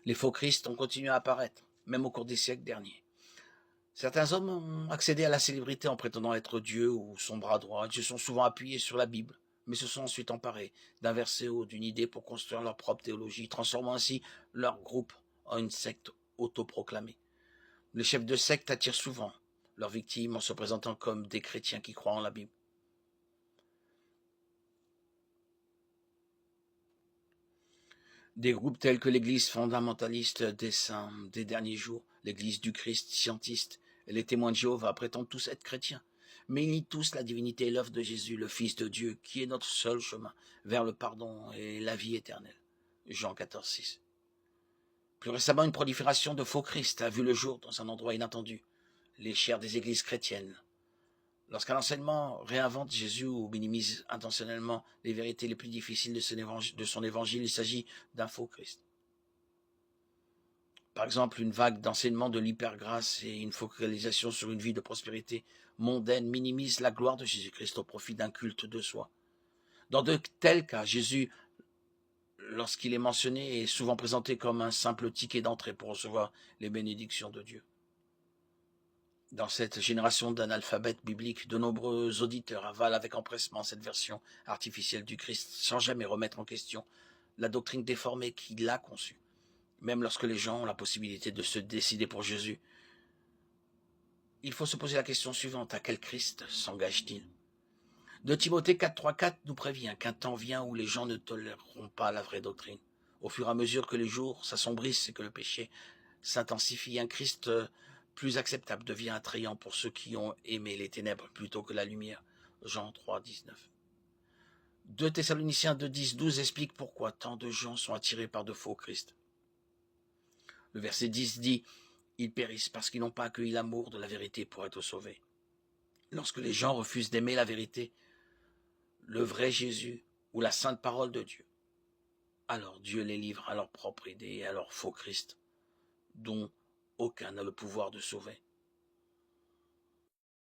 Les faux Christ ont continué à apparaître, même au cours des siècles derniers. Certains hommes ont accédé à la célébrité en prétendant être Dieu ou son bras droit. Ils se sont souvent appuyés sur la Bible, mais se sont ensuite emparés d'un verset ou d'une idée pour construire leur propre théologie, transformant ainsi leur groupe en une secte autoproclamée. Les chefs de secte attirent souvent leurs victimes en se présentant comme des chrétiens qui croient en la Bible. Des groupes tels que l'Église fondamentaliste des saints des derniers jours, l'Église du Christ scientiste et les témoins de Jéhovah prétendent tous être chrétiens, mais ils nient tous la divinité et l'œuvre de Jésus, le Fils de Dieu, qui est notre seul chemin vers le pardon et la vie éternelle. Jean 14, 6. Plus récemment, une prolifération de faux Christ a vu le jour dans un endroit inattendu, les chaires des églises chrétiennes. Lorsqu'un enseignement réinvente Jésus ou minimise intentionnellement les vérités les plus difficiles de son évangile, il s'agit d'un faux Christ. Par exemple, une vague d'enseignement de l'hypergrâce et une focalisation sur une vie de prospérité mondaine minimise la gloire de Jésus-Christ au profit d'un culte de soi. Dans de tels cas, Jésus, lorsqu'il est mentionné, est souvent présenté comme un simple ticket d'entrée pour recevoir les bénédictions de Dieu. Dans cette génération d'analphabètes bibliques, de nombreux auditeurs avalent avec empressement cette version artificielle du Christ, sans jamais remettre en question la doctrine déformée qui l'a conçue. Même lorsque les gens ont la possibilité de se décider pour Jésus, il faut se poser la question suivante: à quel Christ s'engage-t-il? De Timothée 4.3.4 nous prévient qu'un temps vient où les gens ne toléreront pas la vraie doctrine. Au fur et à mesure que les jours s'assombrissent et que le péché s'intensifie, un Christ plus acceptable devient attrayant pour ceux qui ont aimé les ténèbres plutôt que la lumière. Jean 3.19. 2 Thessaloniciens 2.10-12 explique pourquoi tant de gens sont attirés par de faux Christ. Le verset 10 dit: ils périssent parce qu'ils n'ont pas accueilli l'amour de la vérité pour être sauvés. Lorsque les gens refusent d'aimer la vérité, le vrai Jésus ou la sainte parole de Dieu, alors Dieu les livre à leur propre idée et à leur faux Christ, dont aucun n'a le pouvoir de sauver.